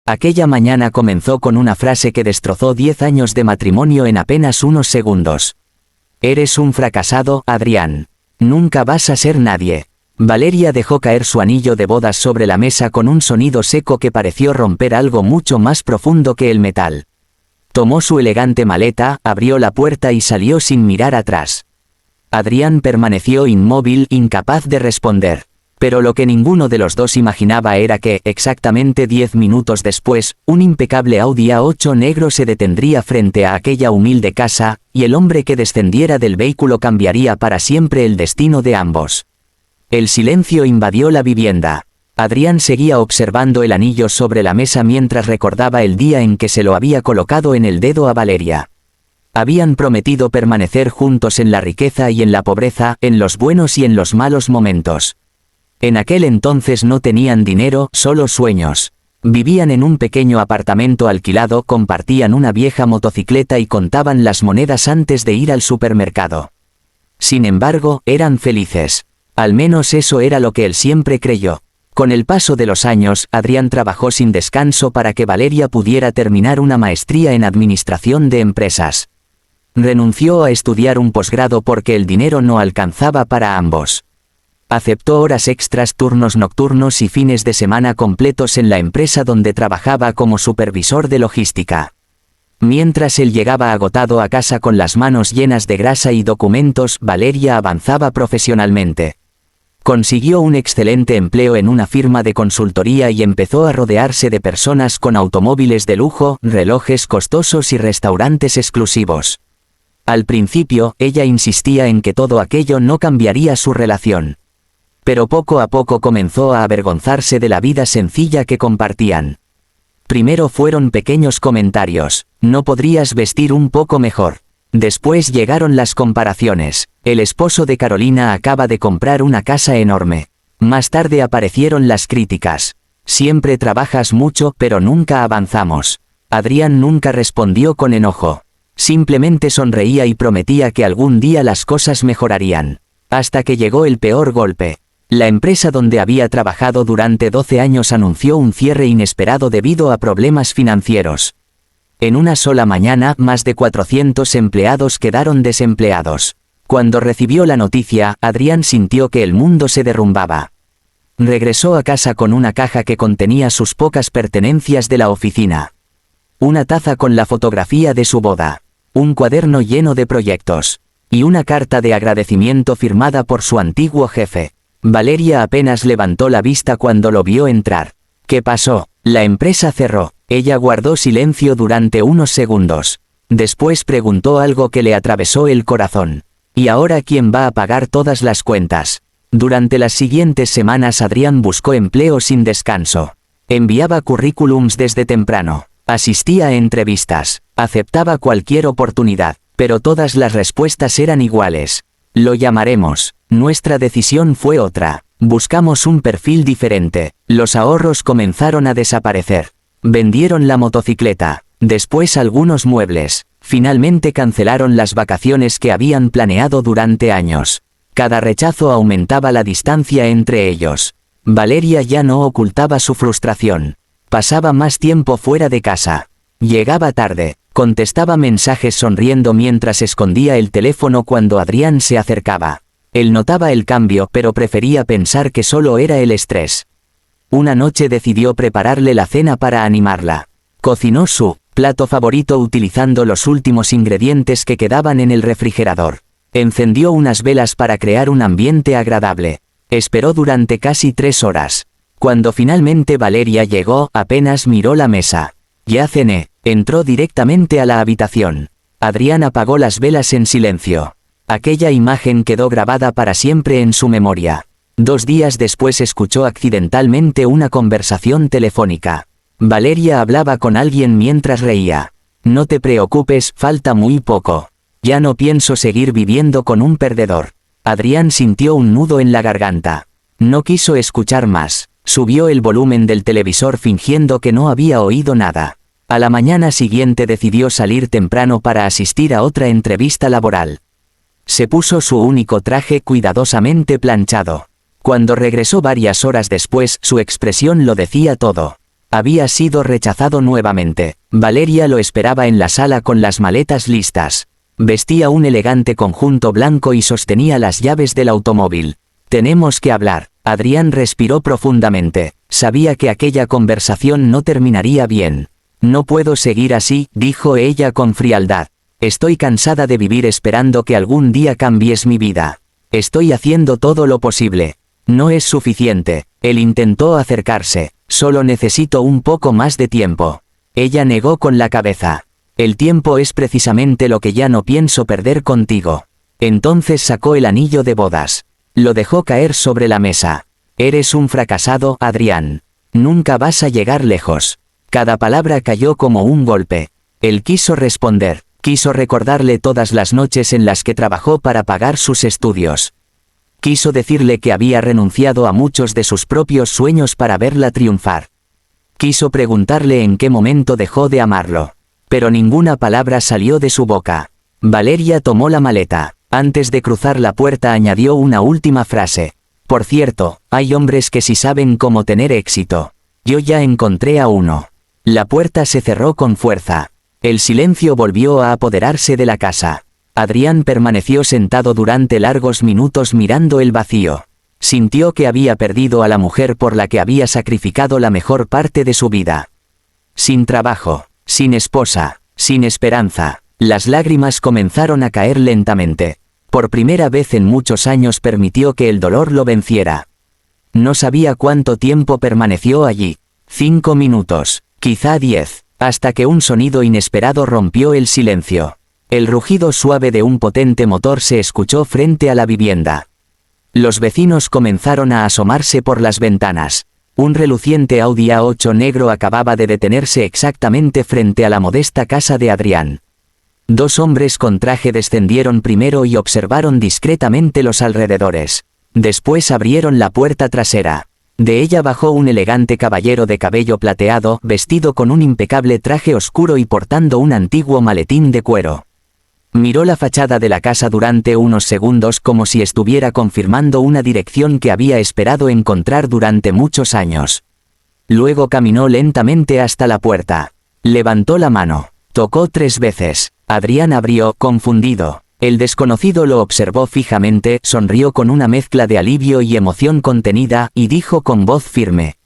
Aquella mañana comenzó con una frase que destrozó 10 años de matrimonio en apenas unos segundos. Eres un fracasado, Adrián. Nunca vas a ser nadie. Valeria dejó caer su anillo de bodas sobre la mesa con un sonido seco que pareció romper algo mucho más profundo que el metal. Tomó su elegante maleta, abrió la puerta y salió sin mirar atrás. Adrián permaneció inmóvil, incapaz de responder. Pero lo que ninguno de los dos imaginaba era que, exactamente 10 minutos después, un impecable Audi A8 negro se detendría frente a aquella humilde casa, y el hombre que descendiera del vehículo cambiaría para siempre el destino de ambos. El silencio invadió la vivienda. Adrián seguía observando el anillo sobre la mesa mientras recordaba el día en que se lo había colocado en el dedo a Valeria. Habían prometido permanecer juntos en la riqueza y en la pobreza, en los buenos y en los malos momentos. En aquel entonces no tenían dinero, solo sueños. Vivían en un pequeño apartamento alquilado, compartían una vieja motocicleta y contaban las monedas antes de ir al supermercado. Sin embargo, eran felices. Al menos eso era lo que él siempre creyó. Con el paso de los años, Adrián trabajó sin descanso para que Valeria pudiera terminar una maestría en administración de empresas. Renunció a estudiar un posgrado porque el dinero no alcanzaba para ambos. Aceptó horas extras, turnos nocturnos y fines de semana completos en la empresa donde trabajaba como supervisor de logística. Mientras él llegaba agotado a casa con las manos llenas de grasa y documentos, Valeria avanzaba profesionalmente. Consiguió un excelente empleo en una firma de consultoría y empezó a rodearse de personas con automóviles de lujo, relojes costosos y restaurantes exclusivos. Al principio, ella insistía en que todo aquello no cambiaría su relación. Pero poco a poco comenzó a avergonzarse de la vida sencilla que compartían. Primero fueron pequeños comentarios: ¿no podrías vestir un poco mejor? Después llegaron las comparaciones: el esposo de Carolina acaba de comprar una casa enorme. Más tarde aparecieron las críticas: siempre trabajas mucho, pero nunca avanzamos. Adrián nunca respondió con enojo. Simplemente sonreía y prometía que algún día las cosas mejorarían. Hasta que llegó el peor golpe. La empresa donde había trabajado durante 12 años anunció un cierre inesperado debido a problemas financieros. En una sola mañana, más de 400 empleados quedaron desempleados. Cuando recibió la noticia, Adrián sintió que el mundo se derrumbaba. Regresó a casa con una caja que contenía sus pocas pertenencias de la oficina. Una taza con la fotografía de su boda. Un cuaderno lleno de proyectos. Y una carta de agradecimiento firmada por su antiguo jefe. Valeria apenas levantó la vista cuando lo vio entrar. ¿Qué pasó? La empresa cerró. Ella guardó silencio durante unos segundos. Después preguntó algo que le atravesó el corazón. ¿Y ahora quién va a pagar todas las cuentas? Durante las siguientes semanas Adrián buscó empleo sin descanso. Enviaba currículums desde temprano. Asistía a entrevistas. Aceptaba cualquier oportunidad. Pero todas las respuestas eran iguales. Lo llamaremos. Nuestra decisión fue otra. Buscamos un perfil diferente. Los ahorros comenzaron a desaparecer. Vendieron la motocicleta. Después algunos muebles. Finalmente cancelaron las vacaciones que habían planeado durante años. Cada rechazo aumentaba la distancia entre ellos. Valeria ya no ocultaba su frustración. Pasaba más tiempo fuera de casa. Llegaba tarde. Contestaba mensajes sonriendo mientras escondía el teléfono cuando Adrián se acercaba. Él notaba el cambio, pero prefería pensar que solo era el estrés. Una noche decidió prepararle la cena para animarla. Cocinó su plato favorito utilizando los últimos ingredientes que quedaban en el refrigerador. Encendió unas velas para crear un ambiente agradable. Esperó durante casi 3 horas. Cuando finalmente Valeria llegó, apenas miró la mesa. Ya cené. Entró directamente a la habitación. Adrián apagó las velas en silencio. Aquella imagen quedó grabada para siempre en su memoria. 2 días después escuchó accidentalmente una conversación telefónica. Valeria hablaba con alguien mientras reía. No te preocupes, falta muy poco. Ya no pienso seguir viviendo con un perdedor. Adrián sintió un nudo en la garganta. No quiso escuchar más. Subió el volumen del televisor fingiendo que no había oído nada. A la mañana siguiente decidió salir temprano para asistir a otra entrevista laboral. Se puso su único traje cuidadosamente planchado. Cuando regresó varias horas después, su expresión lo decía todo. Había sido rechazado nuevamente. Valeria lo esperaba en la sala con las maletas listas. Vestía un elegante conjunto blanco y sostenía las llaves del automóvil. Tenemos que hablar. Adrián respiró profundamente. Sabía que aquella conversación no terminaría bien. No puedo seguir así, dijo ella con frialdad. Estoy cansada de vivir esperando que algún día cambies mi vida. Estoy haciendo todo lo posible. No es suficiente. Él intentó acercarse. Solo necesito un poco más de tiempo. Ella negó con la cabeza. El tiempo es precisamente lo que ya no pienso perder contigo. Entonces sacó el anillo de bodas. Lo dejó caer sobre la mesa. Eres un fracasado, Adrián. Nunca vas a llegar lejos. Cada palabra cayó como un golpe. Él quiso responder. Quiso recordarle todas las noches en las que trabajó para pagar sus estudios. Quiso decirle que había renunciado a muchos de sus propios sueños para verla triunfar. Quiso preguntarle en qué momento dejó de amarlo. Pero ninguna palabra salió de su boca. Valeria tomó la maleta. Antes de cruzar la puerta añadió una última frase. Por cierto, hay hombres que sí saben cómo tener éxito. Yo ya encontré a uno. La puerta se cerró con fuerza. El silencio volvió a apoderarse de la casa. Adrián permaneció sentado durante largos minutos mirando el vacío. Sintió que había perdido a la mujer por la que había sacrificado la mejor parte de su vida. Sin trabajo, sin esposa, sin esperanza, las lágrimas comenzaron a caer lentamente. Por primera vez en muchos años permitió que el dolor lo venciera. No sabía cuánto tiempo permaneció allí. 5 minutos, quizá 10. Hasta que un sonido inesperado rompió el silencio. El rugido suave de un potente motor se escuchó frente a la vivienda. Los vecinos comenzaron a asomarse por las ventanas. Un reluciente Audi A8 negro acababa de detenerse exactamente frente a la modesta casa de Adrián. 2 hombres con traje descendieron primero y observaron discretamente los alrededores. Después abrieron la puerta trasera. De ella bajó un elegante caballero de cabello plateado, vestido con un impecable traje oscuro y portando un antiguo maletín de cuero. Miró la fachada de la casa durante unos segundos como si estuviera confirmando una dirección que había esperado encontrar durante muchos años. Luego caminó lentamente hasta la puerta. Levantó la mano. Tocó 3 veces. Adrián abrió, confundido. El desconocido lo observó fijamente, sonrió con una mezcla de alivio y emoción contenida, y dijo con voz firme.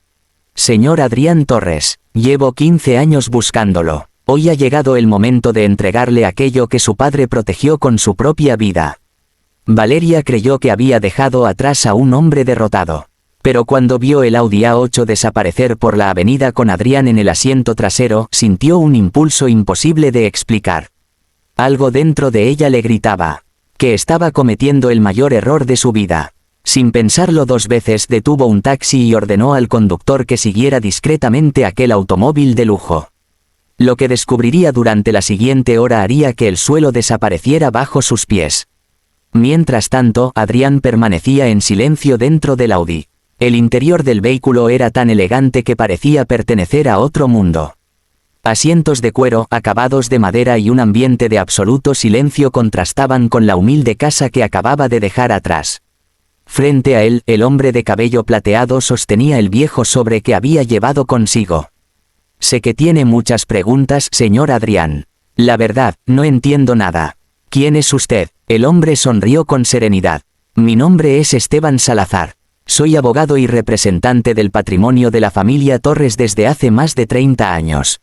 Señor Adrián Torres, llevo 15 años buscándolo. Hoy ha llegado el momento de entregarle aquello que su padre protegió con su propia vida. Valeria creyó que había dejado atrás a un hombre derrotado. Pero cuando vio el Audi A8 desaparecer por la avenida con Adrián en el asiento trasero, sintió un impulso imposible de explicar. Algo dentro de ella le gritaba que estaba cometiendo el mayor error de su vida. Sin pensarlo 2 veces detuvo un taxi y ordenó al conductor que siguiera discretamente aquel automóvil de lujo. Lo que descubriría durante la siguiente hora haría que el suelo desapareciera bajo sus pies. Mientras tanto, Adrián permanecía en silencio dentro del Audi. El interior del vehículo era tan elegante que parecía pertenecer a otro mundo. Asientos de cuero, acabados de madera y un ambiente de absoluto silencio contrastaban con la humilde casa que acababa de dejar atrás. Frente a él, el hombre de cabello plateado sostenía el viejo sobre que había llevado consigo. Sé que tiene muchas preguntas, señor Adrián. La verdad, no entiendo nada. ¿Quién es usted? El hombre sonrió con serenidad. Mi nombre es Esteban Salazar. Soy abogado y representante del patrimonio de la familia Torres desde hace más de 30 años.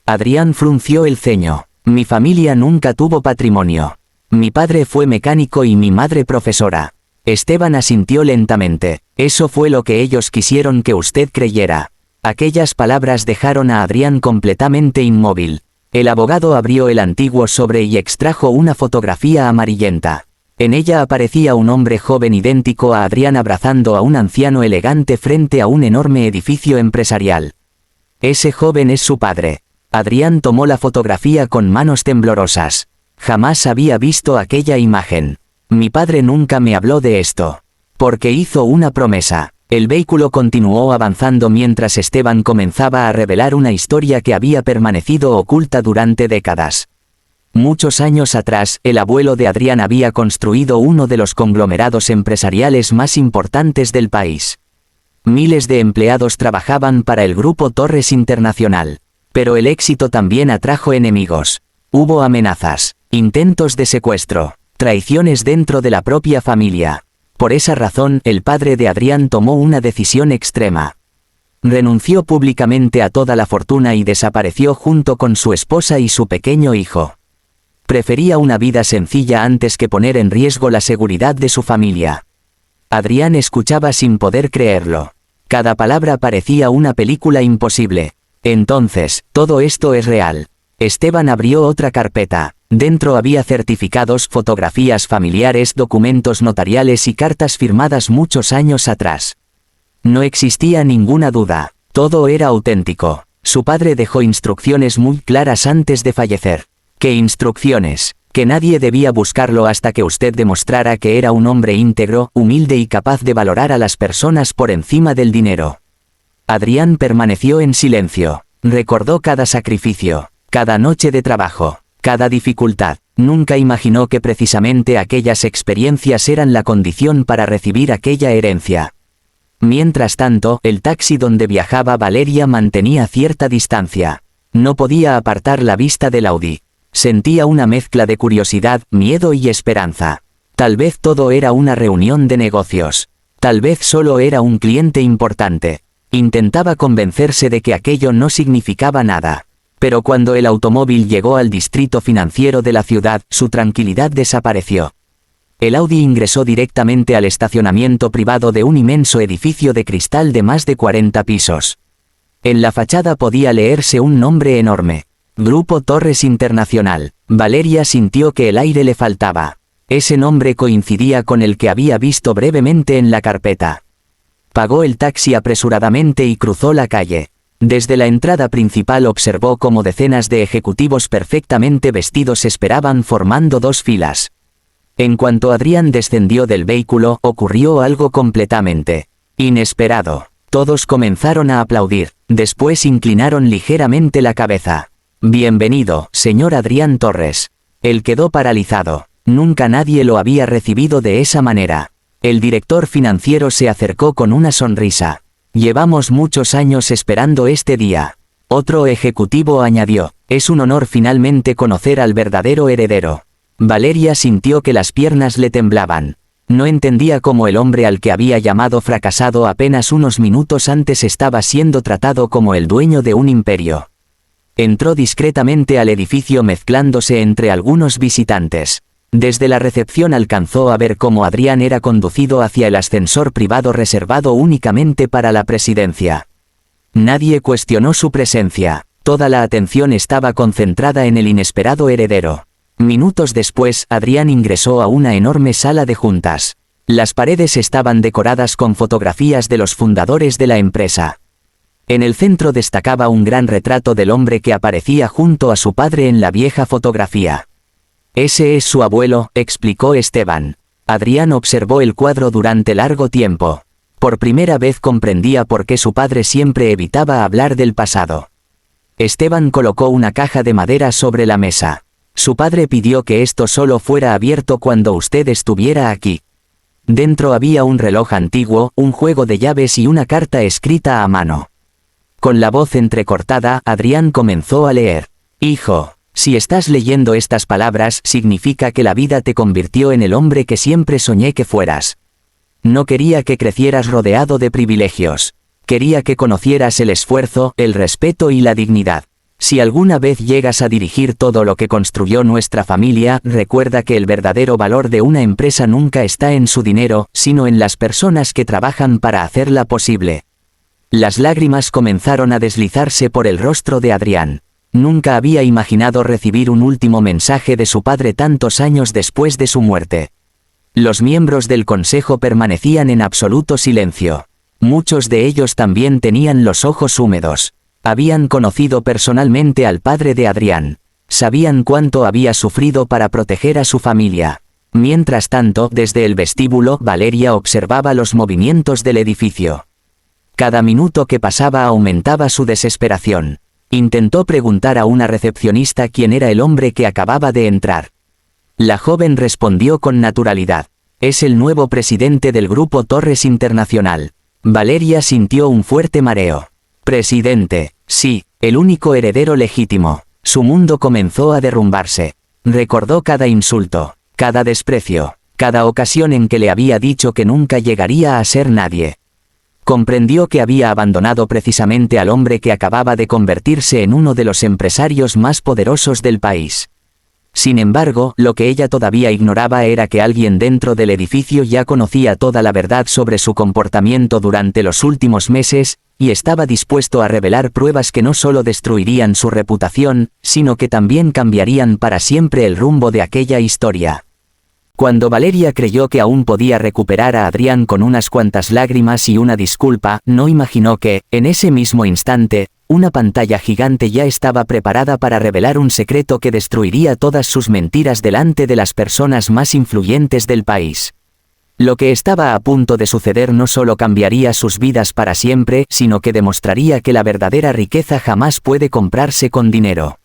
Adrián frunció el ceño. Mi familia nunca tuvo patrimonio. Mi padre fue mecánico y mi madre profesora. Esteban asintió lentamente. Eso fue lo que ellos quisieron que usted creyera. Aquellas palabras dejaron a Adrián completamente inmóvil. El abogado abrió el antiguo sobre y extrajo una fotografía amarillenta. En ella aparecía un hombre joven idéntico a Adrián abrazando a un anciano elegante frente a un enorme edificio empresarial. Ese joven es su padre. Adrián tomó la fotografía con manos temblorosas. Jamás había visto aquella imagen. Mi padre nunca me habló de esto. Porque hizo una promesa. El vehículo continuó avanzando mientras Esteban comenzaba a revelar una historia que había permanecido oculta durante décadas. Muchos años atrás, el abuelo de Adrián había construido uno de los conglomerados empresariales más importantes del país. Miles de empleados trabajaban para el Grupo Torres Internacional. Pero el éxito también atrajo enemigos. Hubo amenazas, intentos de secuestro, traiciones dentro de la propia familia. Por esa razón, el padre de Adrián tomó una decisión extrema. Renunció públicamente a toda la fortuna y desapareció junto con su esposa y su pequeño hijo. Prefería una vida sencilla antes que poner en riesgo la seguridad de su familia. Adrián escuchaba sin poder creerlo. Cada palabra parecía una película imposible. Entonces, todo esto es real. Esteban abrió otra carpeta. Dentro había certificados, fotografías familiares, documentos notariales y cartas firmadas muchos años atrás. No existía ninguna duda. Todo era auténtico. Su padre dejó instrucciones muy claras antes de fallecer. ¿Qué instrucciones? Que nadie debía buscarlo hasta que usted demostrara que era un hombre íntegro, humilde y capaz de valorar a las personas por encima del dinero. Adrián permaneció en silencio. Recordó cada sacrificio, cada noche de trabajo, cada dificultad. Nunca imaginó que precisamente aquellas experiencias eran la condición para recibir aquella herencia. Mientras tanto, el taxi donde viajaba Valeria mantenía cierta distancia. No podía apartar la vista del Audi. Sentía una mezcla de curiosidad, miedo y esperanza. Tal vez todo era una reunión de negocios. Tal vez solo era un cliente importante. Intentaba convencerse de que aquello no significaba nada. Pero cuando el automóvil llegó al distrito financiero de la ciudad, su tranquilidad desapareció. El Audi ingresó directamente al estacionamiento privado de un inmenso edificio de cristal de más de 40 pisos. En la fachada podía leerse un nombre enorme. Grupo Torres Internacional. Valeria sintió que el aire le faltaba. Ese nombre coincidía con el que había visto brevemente en la carpeta. Pagó el taxi apresuradamente y cruzó la calle. Desde la entrada principal observó cómo decenas de ejecutivos perfectamente vestidos esperaban formando dos filas. En cuanto Adrián descendió del vehículo, ocurrió algo completamente inesperado. Todos comenzaron a aplaudir, después inclinaron ligeramente la cabeza. «Bienvenido, señor Adrián Torres». Él quedó paralizado. Nunca nadie lo había recibido de esa manera. El director financiero se acercó con una sonrisa. «Llevamos muchos años esperando este día». Otro ejecutivo añadió. «Es un honor finalmente conocer al verdadero heredero». Valeria sintió que las piernas le temblaban. No entendía cómo el hombre al que había llamado fracasado apenas unos minutos antes estaba siendo tratado como el dueño de un imperio. Entró discretamente al edificio mezclándose entre algunos visitantes. Desde la recepción alcanzó a ver cómo Adrián era conducido hacia el ascensor privado reservado únicamente para la presidencia. Nadie cuestionó su presencia. Toda la atención estaba concentrada en el inesperado heredero. Minutos después, Adrián ingresó a una enorme sala de juntas. Las paredes estaban decoradas con fotografías de los fundadores de la empresa. En el centro destacaba un gran retrato del hombre que aparecía junto a su padre en la vieja fotografía. «Ese es su abuelo», explicó Esteban. Adrián observó el cuadro durante largo tiempo. Por primera vez comprendía por qué su padre siempre evitaba hablar del pasado. Esteban colocó una caja de madera sobre la mesa. «Su padre pidió que esto solo fuera abierto cuando usted estuviera aquí». Dentro había un reloj antiguo, un juego de llaves y una carta escrita a mano. Con la voz entrecortada, Adrián comenzó a leer. «Hijo, si estás leyendo estas palabras, significa que la vida te convirtió en el hombre que siempre soñé que fueras. No quería que crecieras rodeado de privilegios. Quería que conocieras el esfuerzo, el respeto y la dignidad. Si alguna vez llegas a dirigir todo lo que construyó nuestra familia, recuerda que el verdadero valor de una empresa nunca está en su dinero, sino en las personas que trabajan para hacerla posible». Las lágrimas comenzaron a deslizarse por el rostro de Adrián. Nunca había imaginado recibir un último mensaje de su padre tantos años después de su muerte. Los miembros del consejo permanecían en absoluto silencio. Muchos de ellos también tenían los ojos húmedos. Habían conocido personalmente al padre de Adrián. Sabían cuánto había sufrido para proteger a su familia. Mientras tanto, desde el vestíbulo, Valeria observaba los movimientos del edificio. Cada minuto que pasaba aumentaba su desesperación. Intentó preguntar a una recepcionista quién era el hombre que acababa de entrar. La joven respondió con naturalidad. «Es el nuevo presidente del Grupo Torres Internacional». Valeria sintió un fuerte mareo. Presidente, sí, el único heredero legítimo. Su mundo comenzó a derrumbarse. Recordó cada insulto, cada desprecio, cada ocasión en que le había dicho que nunca llegaría a ser nadie. Comprendió que había abandonado precisamente al hombre que acababa de convertirse en uno de los empresarios más poderosos del país. Sin embargo, lo que ella todavía ignoraba era que alguien dentro del edificio ya conocía toda la verdad sobre su comportamiento durante los últimos meses, y estaba dispuesto a revelar pruebas que no solo destruirían su reputación, sino que también cambiarían para siempre el rumbo de aquella historia. Cuando Valeria creyó que aún podía recuperar a Adrián con unas cuantas lágrimas y una disculpa, no imaginó que, en ese mismo instante, una pantalla gigante ya estaba preparada para revelar un secreto que destruiría todas sus mentiras delante de las personas más influyentes del país. Lo que estaba a punto de suceder no solo cambiaría sus vidas para siempre, sino que demostraría que la verdadera riqueza jamás puede comprarse con dinero.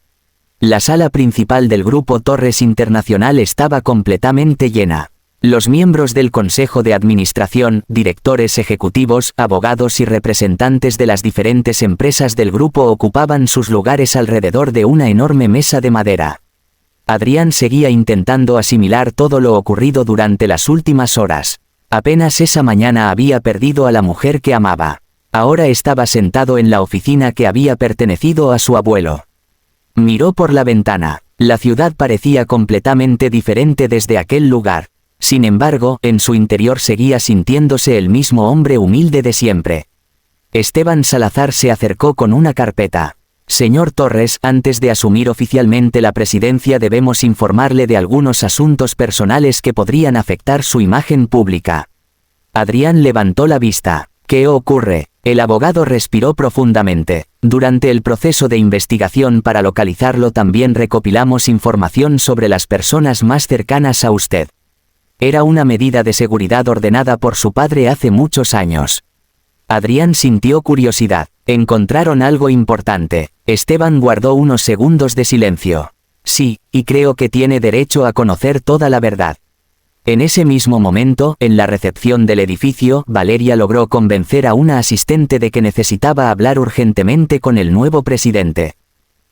La sala principal del Grupo Torres Internacional estaba completamente llena. Los miembros del Consejo de Administración, directores ejecutivos, abogados y representantes de las diferentes empresas del grupo ocupaban sus lugares alrededor de una enorme mesa de madera. Adrián seguía intentando asimilar todo lo ocurrido durante las últimas horas. Apenas esa mañana había perdido a la mujer que amaba. Ahora estaba sentado en la oficina que había pertenecido a su abuelo. Miró por la ventana. La ciudad parecía completamente diferente desde aquel lugar. Sin embargo, en su interior seguía sintiéndose el mismo hombre humilde de siempre. Esteban Salazar se acercó con una carpeta. Señor Torres, antes de asumir oficialmente la presidencia debemos informarle de algunos asuntos personales que podrían afectar su imagen pública. Adrián levantó la vista. ¿Qué ocurre? El abogado respiró profundamente. Durante el proceso de investigación para localizarlo también recopilamos información sobre las personas más cercanas a usted. Era una medida de seguridad ordenada por su padre hace muchos años. Adrián sintió curiosidad. Encontraron algo importante. Esteban guardó unos segundos de silencio. Sí, y creo que tiene derecho a conocer toda la verdad. En ese mismo momento, en la recepción del edificio, Valeria logró convencer a una asistente de que necesitaba hablar urgentemente con el nuevo presidente.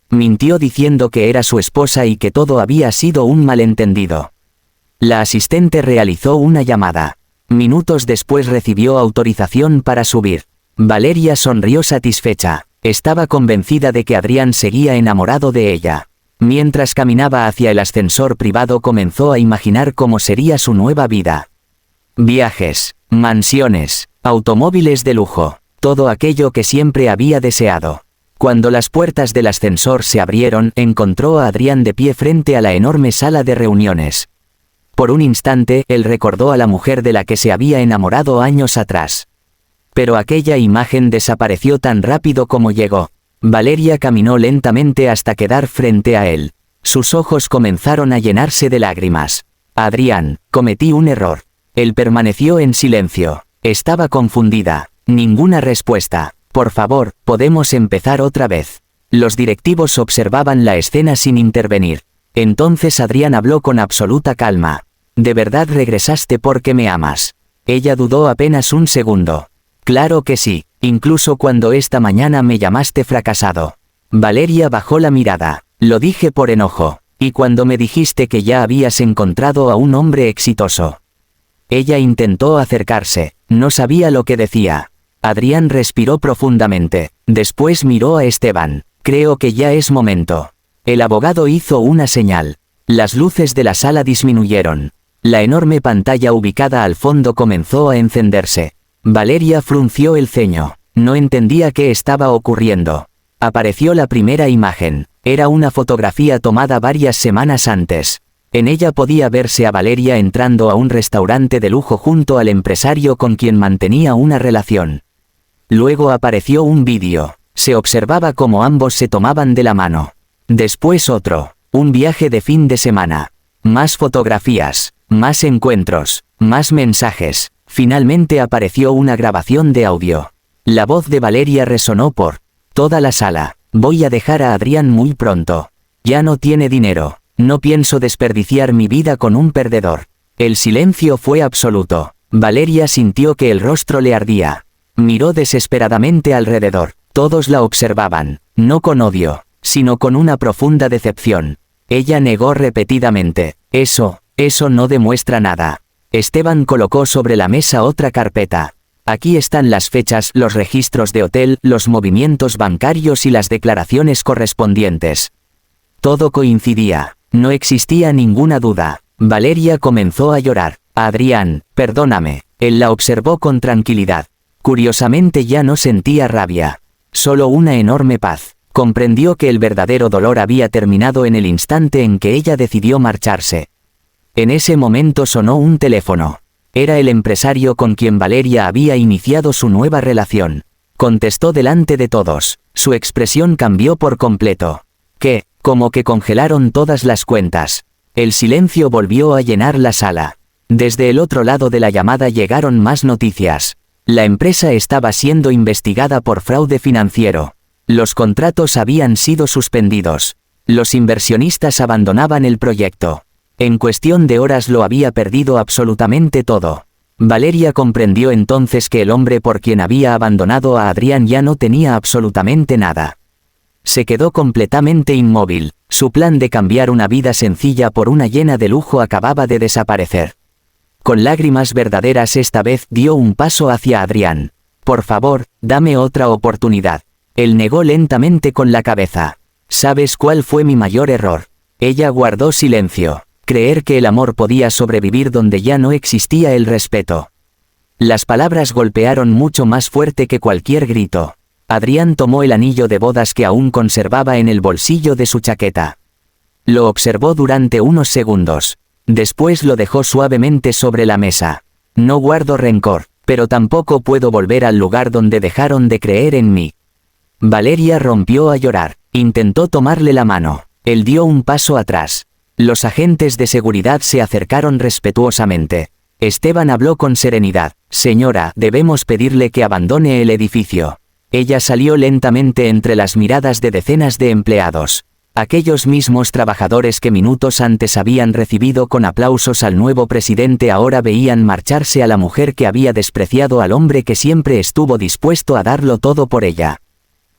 Mintió diciendo que era su esposa y que todo había sido un malentendido. La asistente realizó una llamada. Minutos después recibió autorización para subir. Valeria sonrió satisfecha. Estaba convencida de que Adrián seguía enamorado de ella. Mientras caminaba hacia el ascensor privado comenzó a imaginar cómo sería su nueva vida. Viajes, mansiones, automóviles de lujo, todo aquello que siempre había deseado. Cuando las puertas del ascensor se abrieron, encontró a Adrián de pie frente a la enorme sala de reuniones. Por un instante, él recordó a la mujer de la que se había enamorado años atrás. Pero aquella imagen desapareció tan rápido como llegó. Valeria caminó lentamente hasta quedar frente a él. Sus ojos comenzaron a llenarse de lágrimas. Adrián, cometí un error. Él permaneció en silencio. Estaba confundida. Ninguna respuesta. Por favor, podemos empezar otra vez. Los directivos observaban la escena sin intervenir. Entonces Adrián habló con absoluta calma. ¿De verdad regresaste porque me amas? Ella dudó apenas un segundo. Claro que sí, incluso cuando esta mañana me llamaste fracasado. Valeria bajó la mirada. Lo dije por enojo. Y cuando me dijiste que ya habías encontrado a un hombre exitoso. Ella intentó acercarse. No sabía lo que decía. Adrián respiró profundamente. Después miró a Esteban. Creo que ya es momento. El abogado hizo una señal. Las luces de la sala disminuyeron. La enorme pantalla ubicada al fondo comenzó a encenderse. Valeria frunció el ceño. No entendía qué estaba ocurriendo. Apareció la primera imagen. Era una fotografía tomada varias semanas antes. En ella podía verse a Valeria entrando a un restaurante de lujo junto al empresario con quien mantenía una relación. Luego apareció un vídeo. Se observaba cómo ambos se tomaban de la mano. Después otro. Un viaje de fin de semana. Más fotografías. Más encuentros. Más mensajes. Finalmente apareció una grabación de audio. La voz de Valeria resonó por toda la sala. Voy a dejar a Adrián muy pronto. Ya no tiene dinero. No pienso desperdiciar mi vida con un perdedor. El silencio fue absoluto. Valeria sintió que el rostro le ardía. Miró desesperadamente alrededor. Todos la observaban, no con odio, sino con una profunda decepción. Ella negó repetidamente. Eso no demuestra nada. Esteban colocó sobre la mesa otra carpeta. Aquí están las fechas, los registros de hotel, los movimientos bancarios y las declaraciones correspondientes. Todo coincidía. No existía ninguna duda. Valeria comenzó a llorar. Adrián, perdóname. Él la observó con tranquilidad. Curiosamente ya no sentía rabia. Solo una enorme paz. Comprendió que el verdadero dolor había terminado en el instante en que ella decidió marcharse. En ese momento sonó un teléfono. Era el empresario con quien Valeria había iniciado su nueva relación. Contestó delante de todos. Su expresión cambió por completo. ¿Qué? Como que congelaron todas las cuentas. El silencio volvió a llenar la sala. Desde el otro lado de la llamada llegaron más noticias. La empresa estaba siendo investigada por fraude financiero. Los contratos habían sido suspendidos. Los inversionistas abandonaban el proyecto. En cuestión de horas lo había perdido absolutamente todo. Valeria comprendió entonces que el hombre por quien había abandonado a Adrián ya no tenía absolutamente nada. Se quedó completamente inmóvil. Su plan de cambiar una vida sencilla por una llena de lujo acababa de desaparecer. Con lágrimas verdaderas esta vez dio un paso hacia Adrián. Por favor, dame otra oportunidad. Él negó lentamente con la cabeza. ¿Sabes cuál fue mi mayor error? Ella guardó silencio. Creer que el amor podía sobrevivir donde ya no existía el respeto. Las palabras golpearon mucho más fuerte que cualquier grito. Adrián tomó el anillo de bodas que aún conservaba en el bolsillo de su chaqueta. Lo observó durante unos segundos. Después lo dejó suavemente sobre la mesa. No guardo rencor, pero tampoco puedo volver al lugar donde dejaron de creer en mí. Valeria rompió a llorar. Intentó tomarle la mano. Él dio un paso atrás. Los agentes de seguridad se acercaron respetuosamente. Esteban habló con serenidad. Señora, debemos pedirle que abandone el edificio. Ella salió lentamente entre las miradas de decenas de empleados. Aquellos mismos trabajadores que minutos antes habían recibido con aplausos al nuevo presidente ahora veían marcharse a la mujer que había despreciado al hombre que siempre estuvo dispuesto a darlo todo por ella.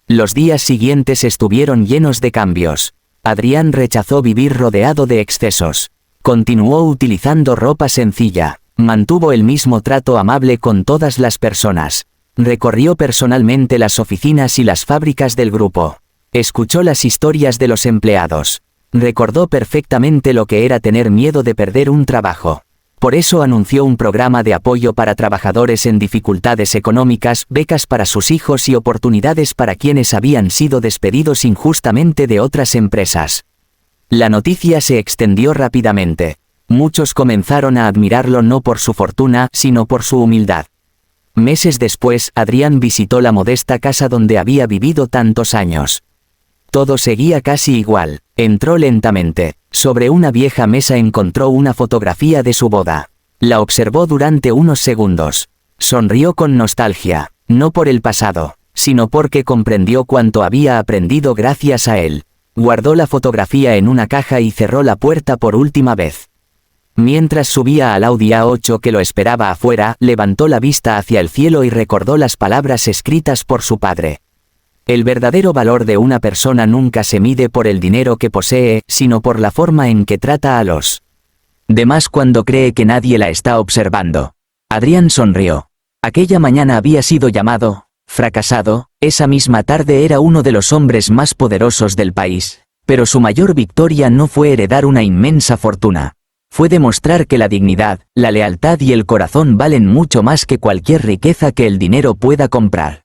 Los días siguientes estuvieron llenos de cambios. Adrián rechazó vivir rodeado de excesos. Continuó utilizando ropa sencilla. Mantuvo el mismo trato amable con todas las personas. Recorrió personalmente las oficinas y las fábricas del grupo. Escuchó las historias de los empleados. Recordó perfectamente lo que era tener miedo de perder un trabajo. Por eso anunció un programa de apoyo para trabajadores en dificultades económicas, becas para sus hijos y oportunidades para quienes habían sido despedidos injustamente de otras empresas. La noticia se extendió rápidamente. Muchos comenzaron a admirarlo no por su fortuna, sino por su humildad. Meses después, Adrián visitó la modesta casa donde había vivido tantos años. Todo seguía casi igual. Entró lentamente. Sobre una vieja mesa encontró una fotografía de su boda. La observó durante unos segundos. Sonrió con nostalgia, no por el pasado, sino porque comprendió cuánto había aprendido gracias a él. Guardó la fotografía en una caja y cerró la puerta por última vez. Mientras subía al Audi A8 que lo esperaba afuera, levantó la vista hacia el cielo y recordó las palabras escritas por su padre. El verdadero valor de una persona nunca se mide por el dinero que posee, sino por la forma en que trata a los demás cuando cree que nadie la está observando. Adrián sonrió. Aquella mañana había sido llamado fracasado. Esa misma tarde era uno de los hombres más poderosos del país. Pero su mayor victoria no fue heredar una inmensa fortuna. Fue demostrar que la dignidad, la lealtad y el corazón valen mucho más que cualquier riqueza que el dinero pueda comprar.